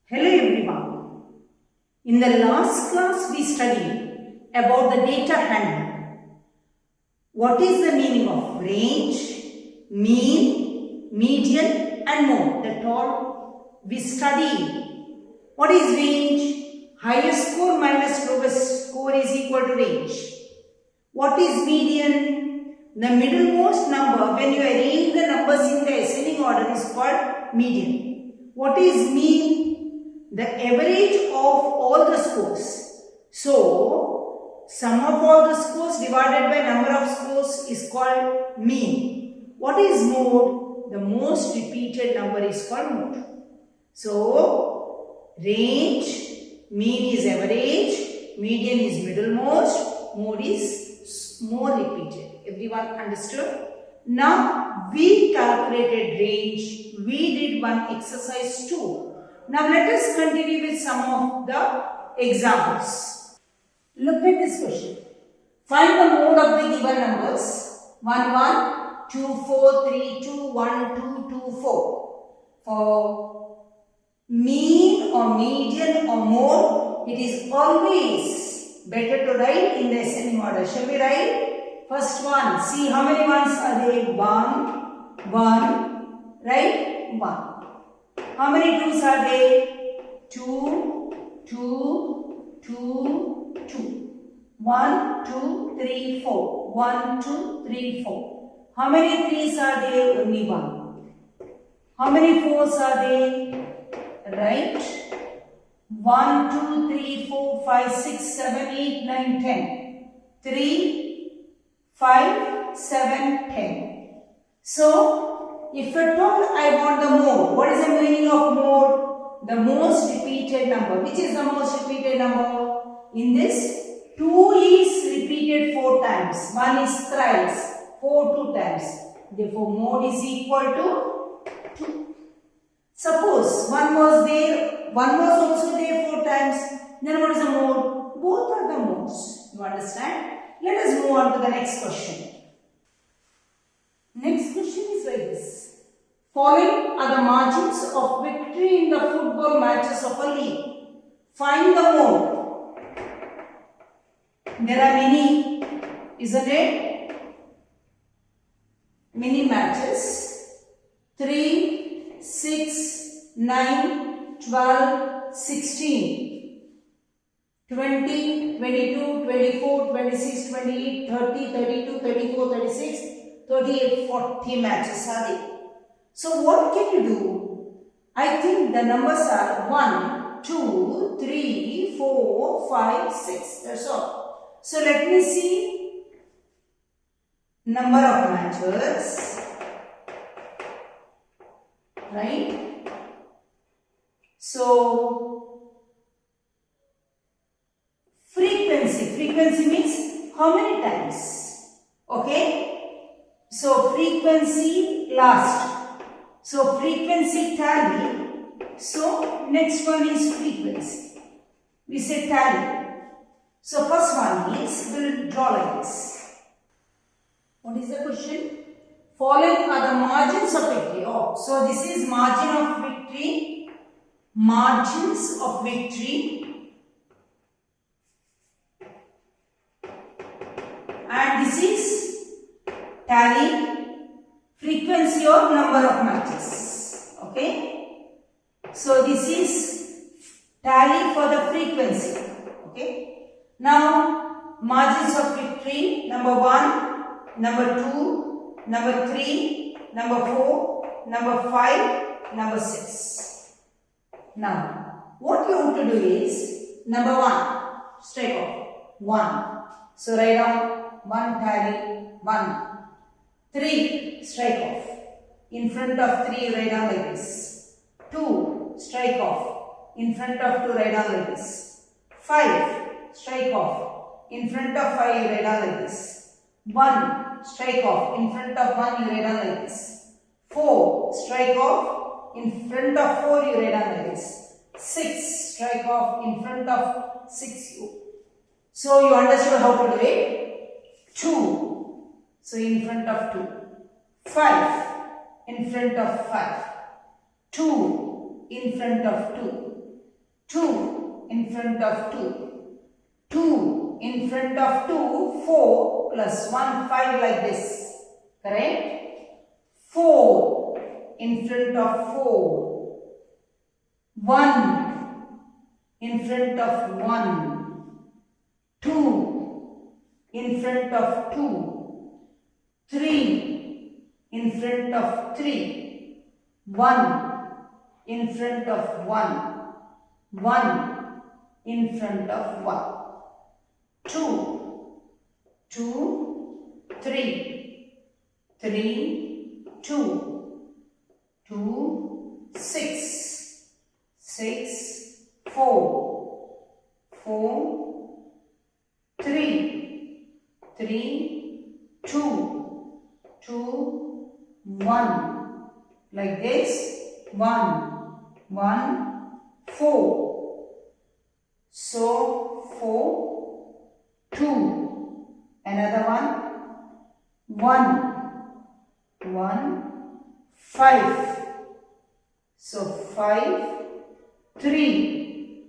Hello everyone. In the last class we studied about the data handling. What is the meaning of range, mean, median and mode? That all we studied. What is range? Highest score minus lowest score is equal to range. What is median? The middlemost number when you arrange the numbers in the ascending order is called median. What is mean? The average of all the scores. So, sum of all the scores divided by number of scores is called mean. What is mode? The most repeated number is called mode. So, range, mean is average, median is middlemost, mode is more repeated. Everyone understood? Now, we calculated range. We did one exercise 2. Now let us continue with some of the examples. Look at this question. Find the mode of the given numbers 1, 1, 2, 4, 3, 2, 1, 2, 2, 4. For mean or median or mode, it is always better to write in the ascending order. Shall we write? First one. See how many ones are there? 1, 1, right? 1. How many twos are there? 2, 2, 2, 2. 1, 2, 3, 4. 1, 2, 3, 4. How many threes are there? Only 1. How many fours are there? Right? 1, 2, 3, 4, 5, 6, 7, 8, 9, 10. 3, 5, 7, 10. So, if at all I want the mode, what is the meaning of mode? The most repeated number. Which is the most repeated number? In this, 2 is repeated 4 times. 1 is thrice. 4 2 times. Therefore, mode is equal to 2. Suppose 1 was there, 1 was also there 4 times. Then what is the mode? Both are the modes. You understand? Let us move on to the next question. Next question is like this. Following are the margins of victory in the football matches of a league. Find the mode. There are many, isn't it? Many matches. 3, 6, 9, 12, 16, 20, 22, 24, 26, 28, 30, 32, 34, 36, 38, 40 matches are there. So what can you do? I think the numbers are 1, 2, 3, 4, 5, 6. That's all. So let me see number of matches. Right? So frequency. Frequency means how many times? Okay? So frequency last. So frequency tally. So next one is frequency. We say tally. So first one is, we'll draw like this. What is the question? Following are the margins of victory. Oh, so this is margin of victory. Margins of victory. And this is tally. Frequency or number of matches. Okay. So this is tally for the frequency. Okay. Now margins of victory. Number 1, number 2, number 3, number 4, number 5, number 6. Now what you have to do is number 1. Strike off 1. So write down 1 tally 1. 3, strike off. In front of 3, write down like this. 2, strike off. In front of 2, write down like this. 5, strike off. In front of 5, you write down like this. 1, strike off. In front of 1, you write down like this. 4, strike off. In front of 4, you write down like this. 6, strike off. In front of 6, you. So you understood how to do it. 2. So in front of 2. 5 in front of 5. 2 in front of 2. 2 in front of 2. 2 in front of 2, 4 plus 1, 5 like this. Correct? 4 in front of 4. 1 in front of 1. 2 in front of 2. 3 in front of 3. 1 in front of 1. 1 in front of 1. 2, 2, 3, 3, 2, 2, 6, 6, 4, 4, 3, 3, 2, 2, 1. Like this, 1, 1, 4. So, 4, 2, another one, 1, 5. So 5, 3.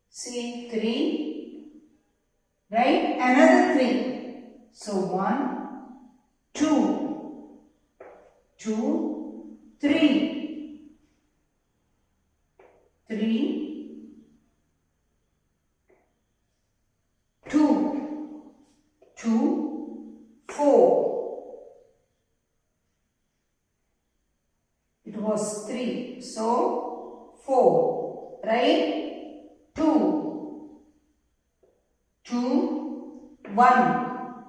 See 3, right? Another 3. So 1, 2, 2, 3, 3, 2, 2, 4. It was 3. So 4. Right? 2, 2, 1,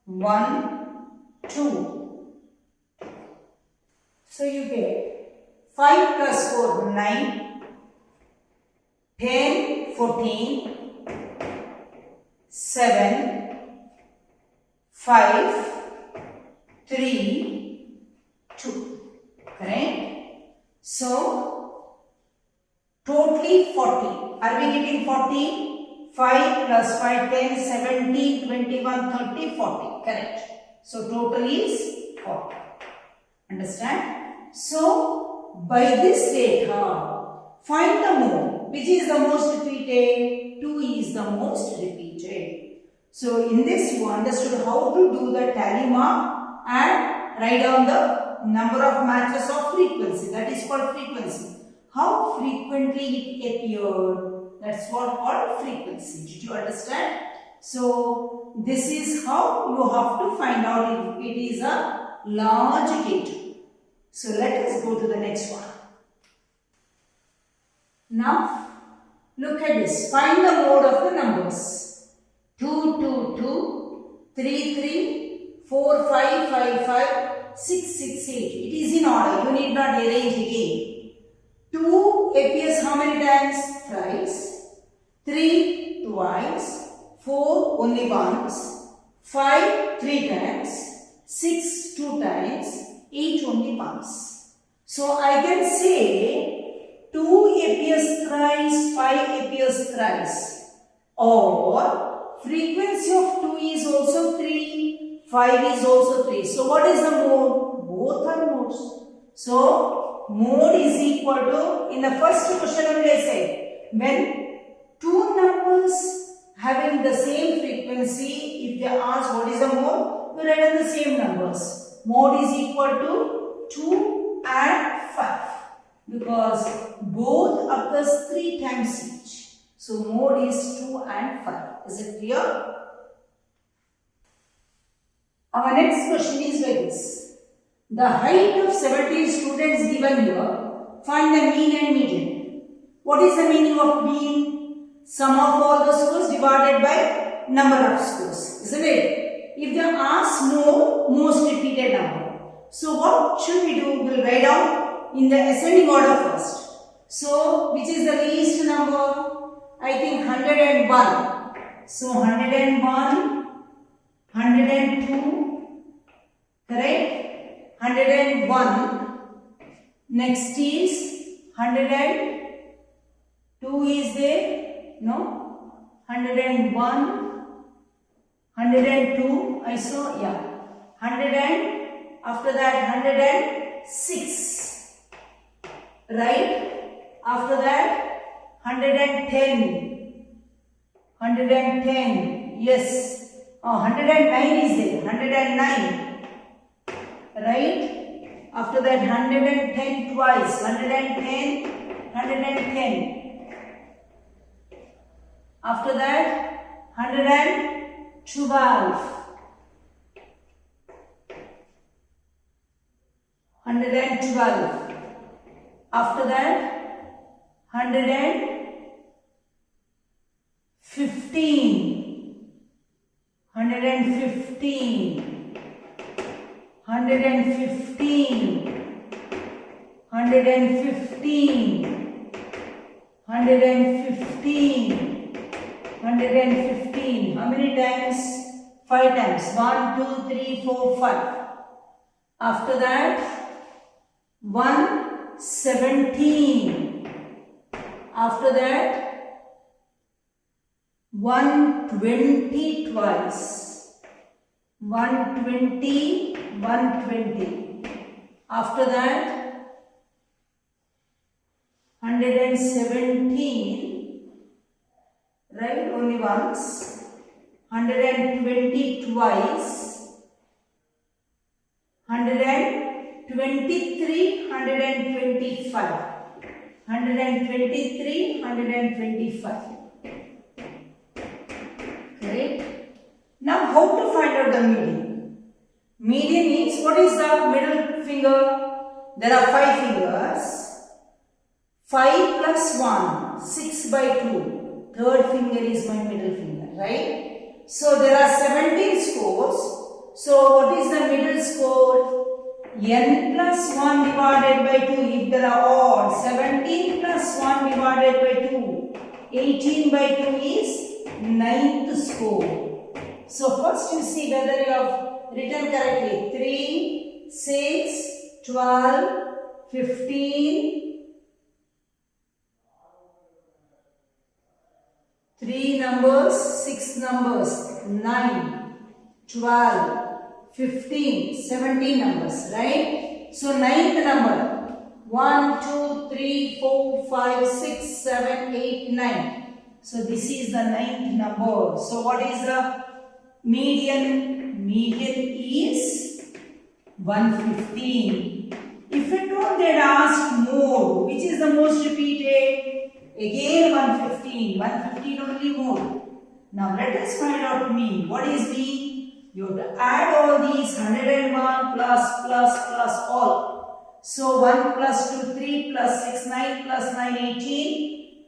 1, 2. So you get 5 plus 4, 9, 10, 14, 7, 5, 3, 2. Correct? So, totally 40. Are we getting 40? 5 plus 5, 10, 17, 21, 30, 40. Correct. So, total is 40. Understand? So, by this data, find the mode. Which is the most repeated? 2 is the most repeated. So, in this you understood how to do the tally mark and write down the number of matches of frequency. That is called frequency. How frequently it appeared. That's what called frequency. Did you understand? So, this is how you have to find out if it is a large gate. So, let us go to the next one. Now, look at this. Find the mode of the numbers. 2, 2, 2, 3, 3, 4, 5, 5, 5, 6, 6, 8. It is in order. You need not arrange again. 2 appears how many times? Thrice. 3 twice. 4 only once. 5 3 times. 6 2 times. 8 only once. So I can say 2 appears thrice, 5 appears thrice. Or frequency of 2 is also 3, 5 is also 3. So what is the mode? Both are modes. So mode is equal to, in the first question only I said, when two numbers having the same frequency, if they ask what is the mode, we write down the same numbers. Mode is equal to 2 and 5. Because both occurs 3 times each. So mode is 2 and 5. Is it clear? Our next question is like this. The height of 17 students given here, find the mean and median. What is the meaning of mean? Sum of all the scores divided by number of scores. Isn't it? If they ask mode, most repeated number. So what should we do? We'll write down in the ascending order first. So, which is the least number? I think 101. So, 101, 102, correct? 101. Next is 102 is there? No? 101, 102, I saw, yeah. 100 and after that 106. Right? After that 110. 110. Yes. Oh, 109 is there. 109. Right? After that 110 twice. 110. 110. After that 112. 112. After that 115. 115. 115. 115. 115. 115. How many times? 5 times. 1, 2, 3, 4, 5. After that 117. After that 120 twice. 120. 120. After that 117. Right? Only once. 120 twice. 123, 125. 123, 125. Correct? Now how to find out the median? Median means what is the middle finger? There are 5 fingers. 5 plus 1, 6 by 2. Third finger is my middle finger, right? So there are 17 scores. So what is the middle score? N plus 1 divided by 2 if there are odd. 17 plus 1 divided by 2. 18 by 2 is 9th score. So first you see whether you have written correctly. 3, 6, 12, 15. 3 numbers, 6 numbers, 9, 12, 15, 17 numbers, right? So 9th number, 1, 2, 3, 4, 5, 6, 7, 8, 9. So this is the 9th number. So what is the median? Median is 115. If at all they had asked mode, which is the most repeated? Again 115. 115 only mode. Now let us find out mean. What is mean? You have to add all these 101 plus all. So 1 plus 2, 3 plus 6, 9 plus 9, 18,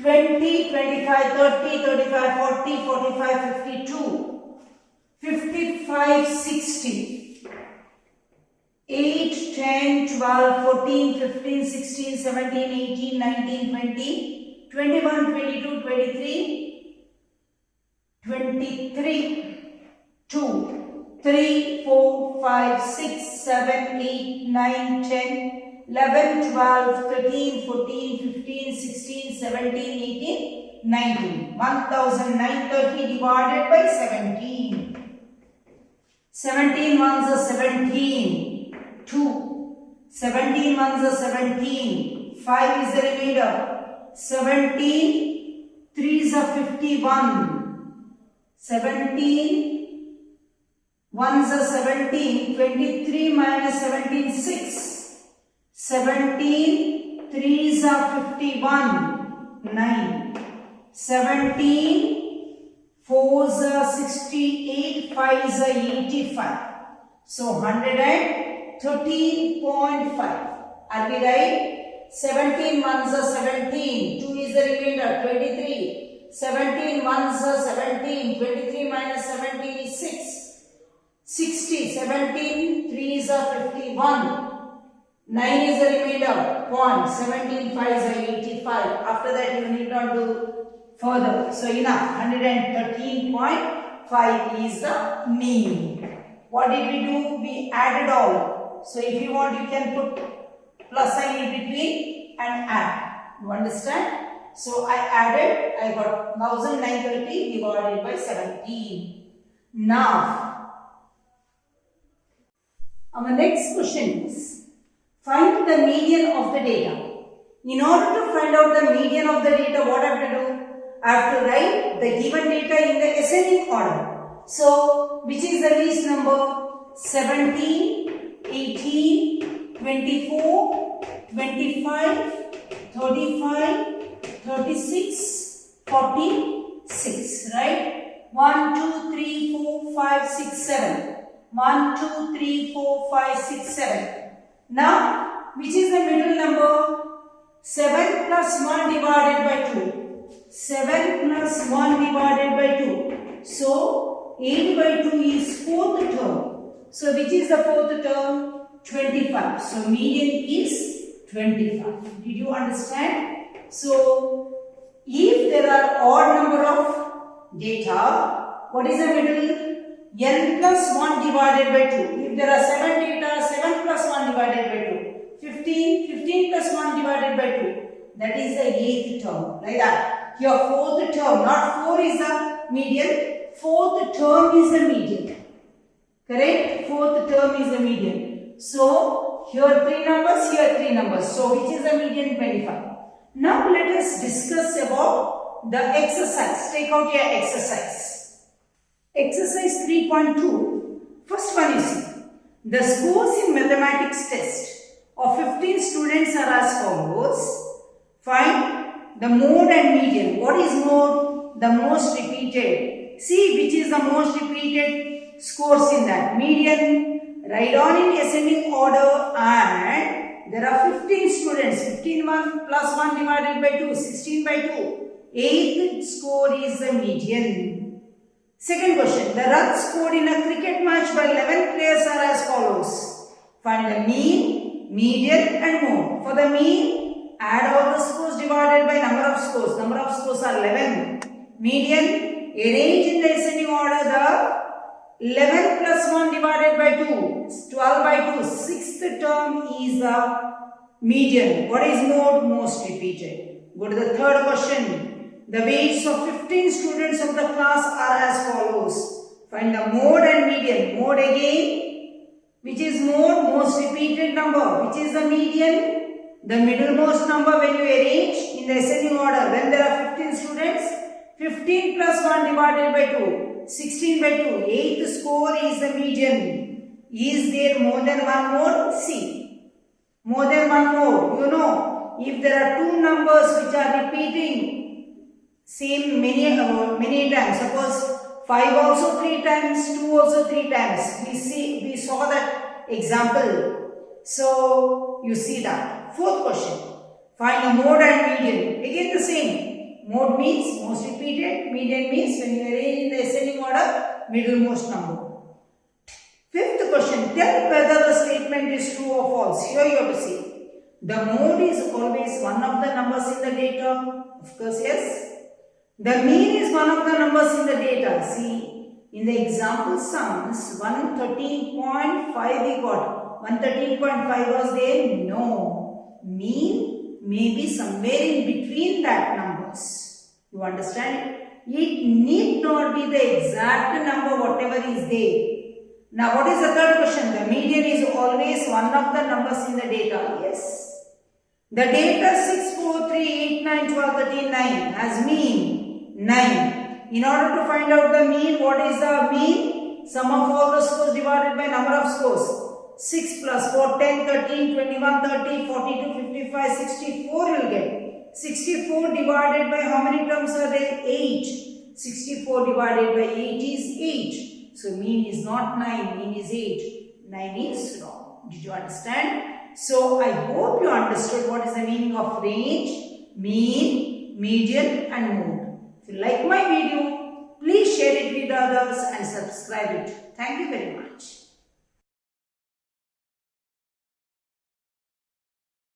20, 25, 30, 35, 40, 45, 52, 55, 60, 8, 10, 12, 14, 15, 16, 17, 18, 19, 20, 21, 22, 23, 23, 2, 3, 4, 5, 6, 7, 8, 9, 10, 11, 12, 13, 14, 15, 16, 17, 18, 19. 1930 divided by 17. 17 ones are 17. 2. 17 ones are 17. 5 is the remainder. 17. 3s are 51. 17. 1s are 17, 23 minus 17, 6. 17, 3s are 51, 9. 17, 4s are 68, 5s are 85. So 113.5. Are we right? 17 1s are 17, 2 is the remainder, 23. 17 1s are 17, 23 minus 17 is 6. 60, 17, 3s are 51, 9 is the remainder, point, 17, 5s are 85. After that you need not do further. So enough, 113.5 is the mean. What did we do? We added all. So if you want you can put plus sign in between and add. You understand? So I added, I got 1930 divided by 17. Now, our next question is, find the median of the data. In order to find out the median of the data, what I have to do? I have to write the given data in the ascending order. So, which is the least number? 17, 18, 24, 25, 35, 36, 46, right? 1, 2, 3, 4, 5, 6, 7. 1, 2, 3, 4, 5, 6, 7. Now, which is the middle number? 7 plus 1 divided by 2. 7 plus 1 divided by 2. So, 8 by 2 is fourth term. So, which is the fourth term? 25. So, median is 25. Did you understand? So, if there are odd number of data, what is the middle? N plus 1 divided by 2. If there are 7 data, 7 plus 1 divided by 2. 15, 15 plus 1 divided by 2. That is the 8th term. Like that. Here 4th term, not 4 is the median. 4th term is the median. Correct? 4th term is the median. So, here 3 numbers, here 3 numbers. So, which is the median? 25. Now, let us discuss about the exercise. Take out your exercise. Exercise 3.2. First one is, the scores in mathematics test of 15 students are as follows. Find the mode and median. What is mode? The most repeated. See which is the most repeated scores in that. Median, write on in ascending order, and there are 15 students. 15 plus 1 divided by 2, 16 by 2. 8th score is the median. Second question. The runs scored in a cricket match by 11 players are as follows. Find the mean, median and mode. For the mean, add all the scores divided by number of scores. Number of scores are 11. Median, arrange in the ascending order the 11 plus 1 divided by 2. 12 by 2. 6th term is the median. What is mode? Most repeated. Go to the third question. The weights of 15 students of the class are as follows. Find the mode and median. Mode again. Which is mode? Most repeated number. Which is the median? The middlemost number when you arrange in the ascending order. When there are 15 students, 15 plus 1 divided by 2. 16 by 2. 8th score is the median. Is there more than one mode? See. More than one mode. You know, if there are two numbers which are repeating same many times, suppose 5 also 3 times, 2 also 3 times. We saw that example. So you see that. Fourth question. Find the mode and median. Again the same. Mode means most repeated. Median means when you arrange in the ascending order, middlemost number. Fifth question. Tell whether the statement is true or false. Here you have to see. The mode is always one of the numbers in the data. Of course, yes. The mean is one of the numbers in the data. See, in the example sums, 113.5 we got. 113.5 was there? No. Mean may be somewhere in between that numbers. You understand it? It need not be the exact number whatever is there. Now, what is the third question? The median is always one of the numbers in the data. Yes. The data 6, 4, 3, 8, 9, 12, 13, 9 has mean 9. In order to find out the mean, what is the mean? Sum of all the scores divided by number of scores. 6 plus 4, 10, 13, 21, 30, 42, 55, 64 you will get. 64 divided by how many terms are there? 8. 64 divided by 8 is 8. So, mean is not 9, mean is 8. 9 is wrong. Did you understand? So, I hope you understood what is the meaning of range, mean, median and mode. If you like my video, please share it with others and subscribe it. Thank you very much.